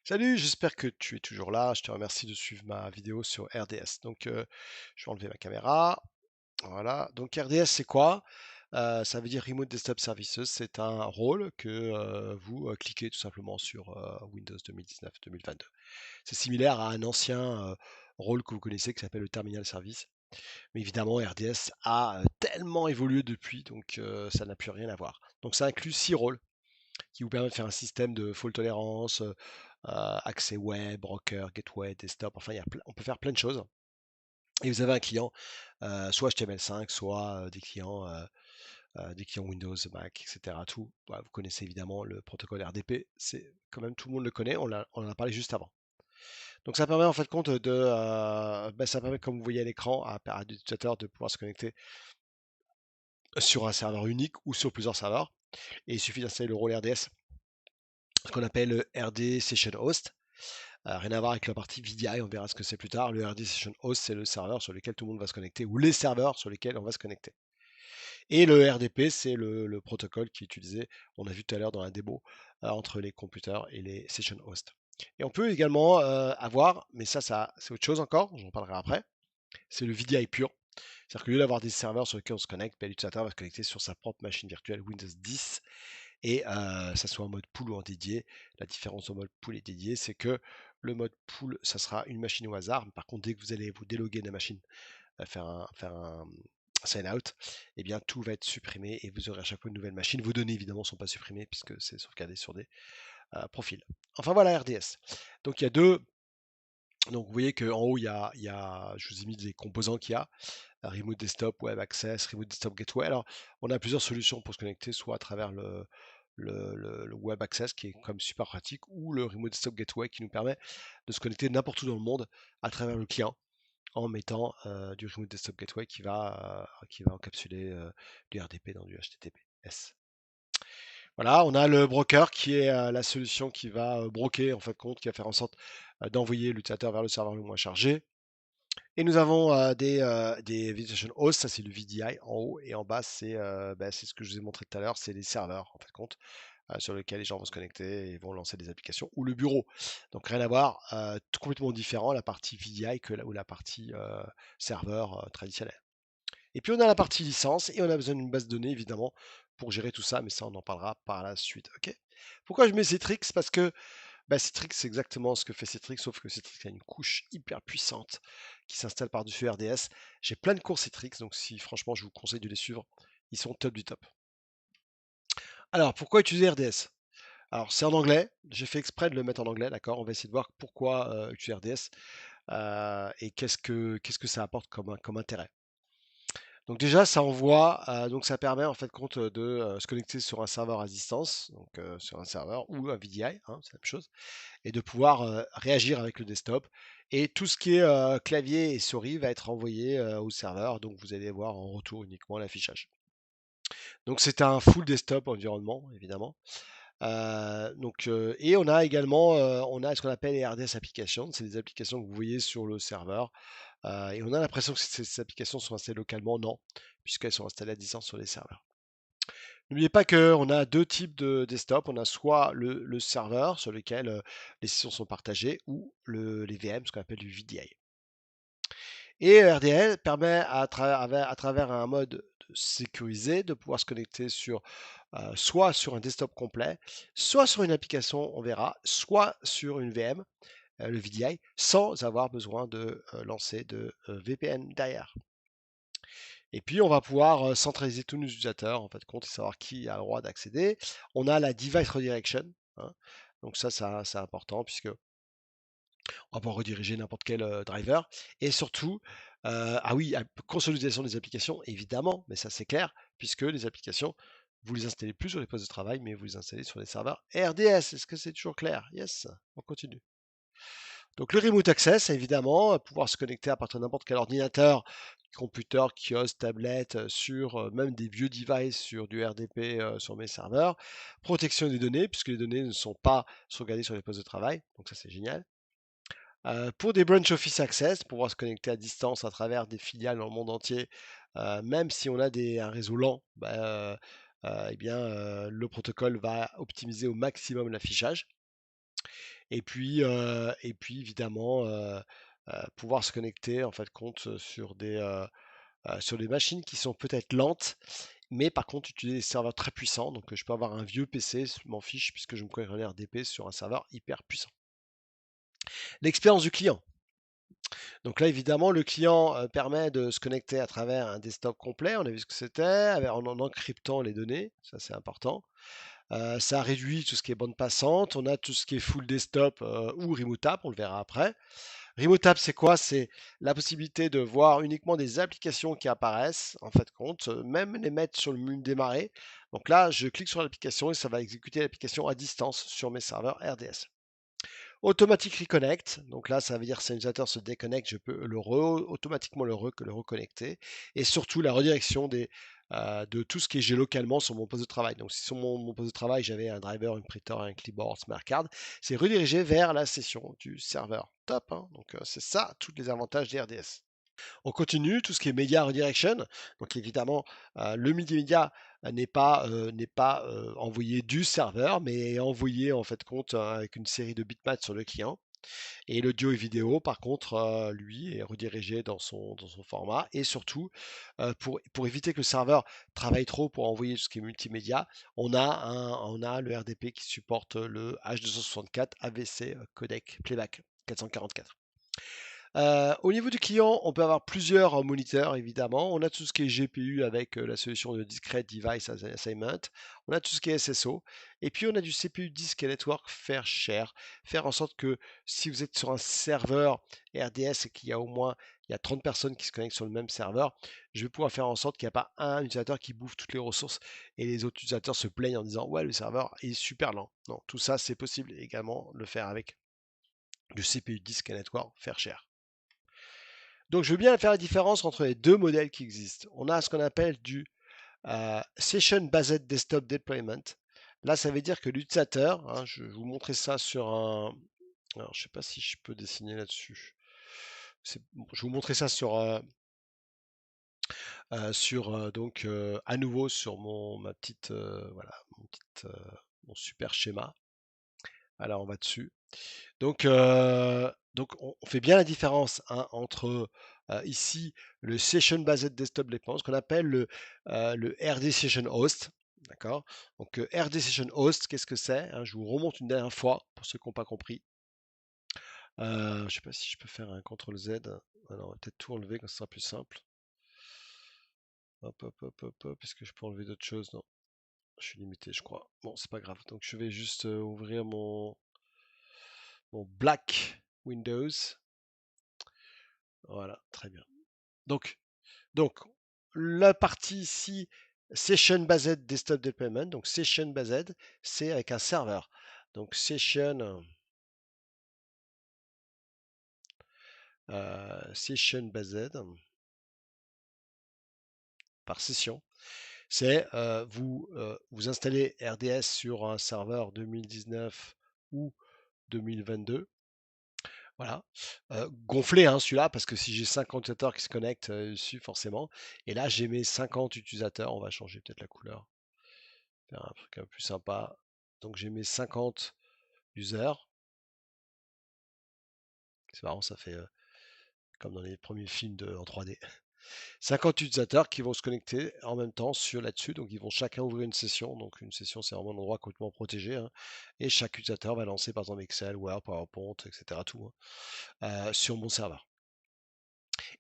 Salut, j'espère que tu es toujours là. Je te remercie de suivre ma vidéo sur RDS. Je vais enlever ma caméra. Voilà. Donc, RDS, c'est quoi? Ça veut dire Remote Desktop Services. C'est un rôle que vous cliquez tout simplement sur Windows 2019-2022. C'est similaire à un ancien rôle que vous connaissez qui s'appelle le Terminal Service. Mais évidemment, RDS a tellement évolué depuis, donc ça n'a plus rien à voir. Donc, ça inclut 6 rôles qui vous permet de faire un système de fault tolérance, accès web, broker, gateway, desktop, enfin on peut faire plein de choses. Et vous avez un client, soit HTML5, soit des clients Windows, Mac, etc. Tout. Voilà, vous connaissez évidemment le protocole RDP, c'est quand même tout le monde le connaît, on en a parlé juste avant. Donc ça permet en fait compte ça permet comme vous voyez à l'écran à l'utilisateur de pouvoir se connecter sur un serveur unique ou sur plusieurs serveurs. Et il suffit d'installer le rôle RDS, ce qu'on appelle RD Session Host. Rien à voir avec la partie VDI, on verra ce que c'est plus tard. Le RD Session Host, c'est le serveur sur lequel tout le monde va se connecter, ou les serveurs sur lesquels on va se connecter. Et le RDP, c'est le protocole qui est utilisé, on a vu tout à l'heure dans la démo, entre les computers et les Session Hosts. Et on peut également avoir, mais ça c'est autre chose encore, j'en parlerai après, c'est le VDI pur. C'est-à-dire qu'au lieu d'avoir des serveurs sur lesquels on se connecte, l'utilisateur va se connecter sur sa propre machine virtuelle Windows 10 et ça soit en mode pool ou en dédié. La différence au mode pool et dédié, c'est que le mode pool, ça sera une machine au hasard. Par contre, dès que vous allez vous déloguer de la machine, faire un sign out, eh bien tout va être supprimé et vous aurez à chaque fois une nouvelle machine. Vos données évidemment ne sont pas supprimées puisque c'est sauvegardé sur des profils. Enfin voilà RDS. Donc il y a deux. Donc vous voyez qu'en haut, je vous ai mis des composants qu'il y a. Remote Desktop, Web Access, Remote Desktop Gateway. Alors, on a plusieurs solutions pour se connecter, soit à travers le Web Access, qui est quand même super pratique, ou le Remote Desktop Gateway, qui nous permet de se connecter n'importe où dans le monde à travers le client, en mettant du Remote Desktop Gateway qui va encapsuler du RDP dans du HTTPS. Voilà, on a le broker qui est la solution qui va broker, en fait, compte, qui va faire en sorte d'envoyer l'utilisateur vers le serveur le moins chargé. Et nous avons des Visitation Hosts, ça c'est le VDI en haut, et en bas c'est ce que je vous ai montré tout à l'heure, c'est les serveurs en fait compte sur lesquels les gens vont se connecter et vont lancer des applications, ou le bureau. Donc rien à voir, complètement différent la partie VDI ou la partie serveur traditionnelle. Et puis on a la partie licence et on a besoin d'une base de données évidemment pour gérer tout ça, mais ça on en parlera par la suite. Ok. Pourquoi je mets Citrix? Parce que Citrix, c'est exactement ce que fait Citrix, sauf que Citrix a une couche hyper puissante qui s'installe par-dessus RDS. J'ai plein de cours Citrix, donc si franchement je vous conseille de les suivre, ils sont top du top. Alors, pourquoi utiliser RDS? Alors, c'est en anglais, j'ai fait exprès de le mettre en anglais, d'accord? On va essayer de voir pourquoi utiliser RDS et qu'est-ce que ça apporte comme intérêt. Donc déjà, ça envoie, donc ça permet en fait compte de se connecter sur un serveur à distance, donc sur un serveur ou un VDI, hein, c'est la même chose, et de pouvoir réagir avec le desktop. Et tout ce qui est clavier et souris va être envoyé au serveur, donc vous allez voir en retour uniquement l'affichage. Donc c'est un full desktop environnement, évidemment. Et on a également on a ce qu'on appelle les RDS applications, c'est des applications que vous voyez sur le serveur. Et on a l'impression que ces applications sont installées localement, non, puisqu'elles sont installées à distance sur les serveurs. N'oubliez pas qu'on a deux types de desktop. On a soit le serveur sur lequel les sessions sont partagées ou les VM, ce qu'on appelle du VDI. Et RDL permet à travers un mode sécurisé de pouvoir se connecter soit sur un desktop complet, soit sur une application, on verra, soit sur une VM, le VDI, sans avoir besoin de lancer de VPN derrière. Et puis, on va pouvoir centraliser tous nos utilisateurs, en fait, compte et savoir qui a le droit d'accéder. On a la device redirection, hein. Donc ça c'est important puisque on va pouvoir rediriger n'importe quel driver. Et surtout, ah oui, consolidation des applications, évidemment, mais ça c'est clair, puisque les applications, vous les installez plus sur les postes de travail, mais vous les installez sur les serveurs RDS. Est-ce que c'est toujours clair? Yes, on continue. Donc le remote access, évidemment, pouvoir se connecter à partir de n'importe quel ordinateur, computer, kiosque, tablette, sur même des vieux devices sur du RDP sur mes serveurs. Protection des données, puisque les données ne sont pas sauvegardées sur les postes de travail. Donc ça c'est génial. Pour des branch office access, pouvoir se connecter à distance à travers des filiales dans le monde entier, même si on a un réseau lent, eh bien, le protocole va optimiser au maximum l'affichage. et puis évidemment, pouvoir se connecter en fait compte sur des machines qui sont peut-être lentes, mais par contre utiliser des serveurs très puissants. Donc je peux avoir un vieux PC, je m'en fiche puisque je me connecte en RDP sur un serveur hyper puissant. L'expérience du client. Donc là, évidemment, le client permet de se connecter à travers un desktop complet. On a vu ce que c'était, en encryptant les données. Ça, c'est important. Ça réduit tout ce qui est bande passante. On a tout ce qui est full desktop ou remote app. On le verra après. Remote app, c'est quoi? C'est la possibilité de voir uniquement des applications qui apparaissent, en fait, compte, même les mettre sur le menu démarrer. Donc là, je clique sur l'application et ça va exécuter l'application à distance sur mes serveurs RDS. Automatic Reconnect, donc là ça veut dire que si un utilisateur se déconnecte, je peux automatiquement le reconnecter. Et surtout la redirection de tout ce qui est j'ai localement sur mon poste de travail. Donc si sur mon poste de travail j'avais un driver, une printer, un clipboard, smart card, c'est redirigé vers la session du serveur. Top, hein. Donc c'est ça, tous les avantages des RDS. On continue, tout ce qui est Media Redirection. Donc évidemment, le multimédia n'est pas envoyé du serveur, mais est envoyé en fait compte avec une série de bitmaps sur le client. Et l'audio et vidéo, par contre, lui, est redirigé dans son format. Et surtout, pour éviter que le serveur travaille trop pour envoyer tout ce qui est multimédia, on a le RDP qui supporte le H264 AVC Codec Playback 444. Au niveau du client, on peut avoir plusieurs moniteurs, évidemment. On a tout ce qui est GPU avec la solution de Discrete Device Assignment. On a tout ce qui est SSO. Et puis, on a du CPU Disk et Network Fair Share. Faire en sorte que si vous êtes sur un serveur RDS et qu'il y a au moins il y a 30 personnes qui se connectent sur le même serveur, je vais pouvoir faire en sorte qu'il n'y a pas un utilisateur qui bouffe toutes les ressources et les autres utilisateurs se plaignent en disant ouais, le serveur est super lent. Non, tout ça, c'est possible également de le faire avec du CPU Disk et Network Fair Share. Donc, je veux bien faire la différence entre les deux modèles qui existent. On a ce qu'on appelle du Session Based Desktop Deployment. Là, ça veut dire que l'utilisateur, hein, je vais vous montrer ça sur un. Alors, je ne sais pas si je peux dessiner là-dessus. Je vais vous montrer ça donc à nouveau sur ma petite voilà mon super schéma. Alors, on va dessus. Donc on fait bien la différence hein, entre ici le Session Based Desktop Deployment, ce qu'on appelle le RD Session Host. D'accord? Donc RD Session Host, qu'est-ce que c'est hein? Je vous remonte une dernière fois pour ceux qui n'ont pas compris. Je ne sais pas si je peux faire un CTRL Z. Alors, on va peut-être tout enlever, comme ça sera plus simple. Hop, hop, hop, hop, hop. Est-ce que je peux enlever d'autres choses? Non, je suis limité, je crois. Bon, c'est pas grave. Donc, je vais juste ouvrir mon Black Windows. Voilà, très bien. Donc, la partie ici, Session Based Desktop Deployment, donc Session Based, c'est avec un serveur. Donc, Session Based par session, c'est vous installez RDS sur un serveur 2019 ou 2022. Voilà. Gonflé hein, celui-là, parce que si j'ai 50 utilisateurs qui se connectent dessus, forcément. Et là, j'ai mes 50 utilisateurs. On va changer peut-être la couleur. Faire un truc un peu plus sympa. Donc j'ai mes 50 users. C'est marrant, ça fait comme dans les premiers films en 3D. 50 utilisateurs qui vont se connecter en même temps là-dessus. Donc ils vont chacun ouvrir une session. Donc une session, c'est vraiment un endroit complètement protégé. Hein. Et chaque utilisateur va lancer par exemple Excel, Word, PowerPoint, etc. Tout sur mon serveur.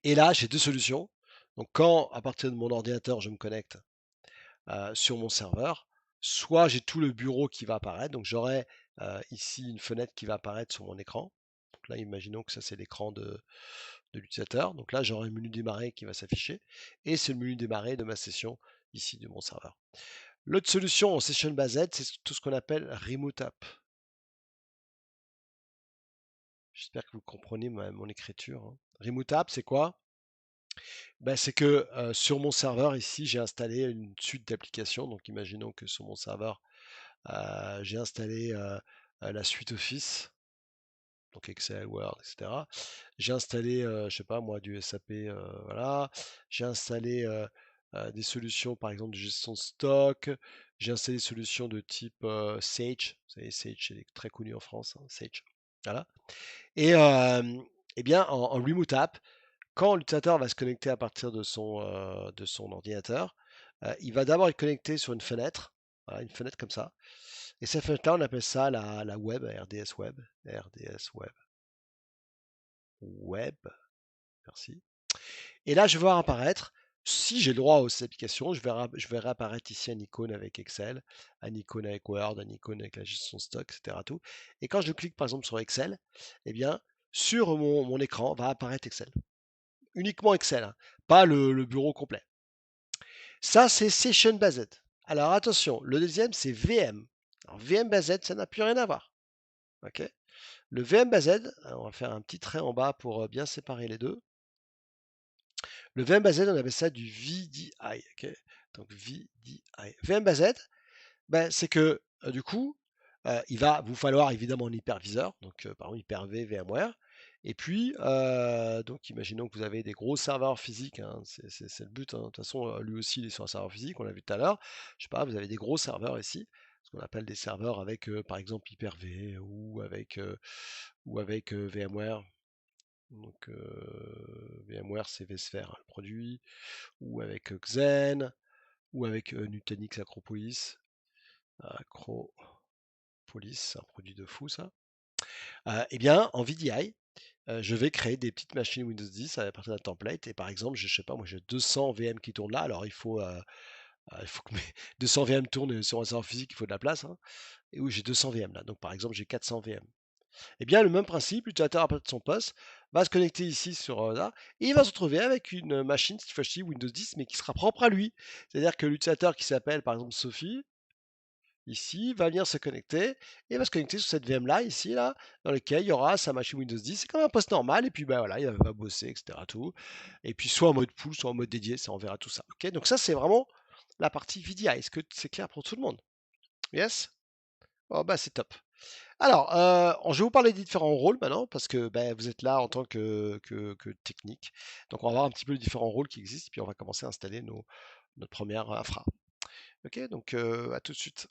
Et là, j'ai deux solutions. Donc quand à partir de mon ordinateur, je me connecte sur mon serveur, soit j'ai tout le bureau qui va apparaître. Donc j'aurai ici une fenêtre qui va apparaître sur mon écran. Donc là, imaginons que ça c'est l'écran de l'utilisateur. Donc là, j'aurai un menu démarrer qui va s'afficher. Et c'est le menu démarrer de ma session ici de mon serveur. L'autre solution en Session Based, c'est tout ce qu'on appelle Remote App. J'espère que vous comprenez mon écriture. Hein. Remote App, c'est quoi? Ben, c'est que sur mon serveur ici, j'ai installé une suite d'applications. Donc imaginons que sur mon serveur, j'ai installé la suite Office, donc Excel, Word, etc. J'ai installé, je sais pas moi, du SAP, voilà. J'ai installé des solutions, par exemple, de gestion de stock. J'ai installé des solutions de type Sage. Vous savez, Sage, c'est très connu en France, hein, Sage. Voilà. Et, eh bien, en Remote App, quand l'utilisateur va se connecter à partir de son ordinateur, il va d'abord être connecté sur une fenêtre, voilà, une fenêtre comme ça. Et cette fenêtre-là, on appelle ça la web, RDS Web, RDS Web, Web, merci. Et là, je vais voir apparaître, si j'ai le droit aux applications, je verrai apparaître ici un icône avec Excel, un icône avec Word, un icône avec la gestion de stock, etc. Tout. Et quand je clique par exemple sur Excel, eh bien, sur mon écran va apparaître Excel. Uniquement Excel, hein, pas le bureau complet. Ça, c'est Session Based. Alors attention, le deuxième, c'est VM. Alors, VM Based, ça n'a plus rien à voir. Ok. Le VM Based, on va faire un petit trait en bas pour bien séparer les deux. Le VM Based, on appelle ça du VDI. Ok. Donc VDI. VM Based, ben, c'est que du coup, il va vous falloir évidemment un hyperviseur, donc par exemple Hyper-V, VMware. Et puis, donc imaginons que vous avez des gros serveurs physiques, hein, c'est le but, hein. De toute façon, lui aussi, il est sur un serveur physique, on l'a vu tout à l'heure. Je sais pas, vous avez des gros serveurs ici, ce qu'on appelle des serveurs avec, par exemple, Hyper-V ou avec VMware. Donc, VMware, c'est vSphere, hein, le produit, ou avec Xen, ou avec Nutanix Acropolis. Acropolis, c'est un produit de fou ça. Eh bien, en VDI, je vais créer des petites machines Windows 10 à partir d'un template. Et par exemple, je sais pas, moi j'ai 200 VM qui tournent là. Alors il faut que mes 200 VM tournent sur un serveur physique, il faut de la place, hein. Et où j'ai 200 VM là. Donc par exemple, j'ai 400 VM. Eh bien, le même principe, l'utilisateur à partir de son poste va se connecter ici sur là, et il va se retrouver avec une machine, cette fois-ci Windows 10, mais qui sera propre à lui. C'est-à-dire que l'utilisateur qui s'appelle par exemple Sophie, ici, va venir se connecter et va se connecter sur cette VM là, ici, là, dans lequel il y aura sa machine Windows 10. C'est comme un poste normal, et puis bah, voilà, il va bosser, etc. Tout. Et puis soit en mode pool, soit en mode dédié, ça on verra tout ça. Ok, donc ça c'est vraiment la partie VDI. Est-ce que c'est clair pour tout le monde? Yes? Oh bah c'est top. Alors, je vais vous parler des différents rôles maintenant, parce que bah, vous êtes là en tant que technique. Donc on va voir un petit peu les différents rôles qui existent, et puis on va commencer à installer notre première infra. Ok, donc à tout de suite.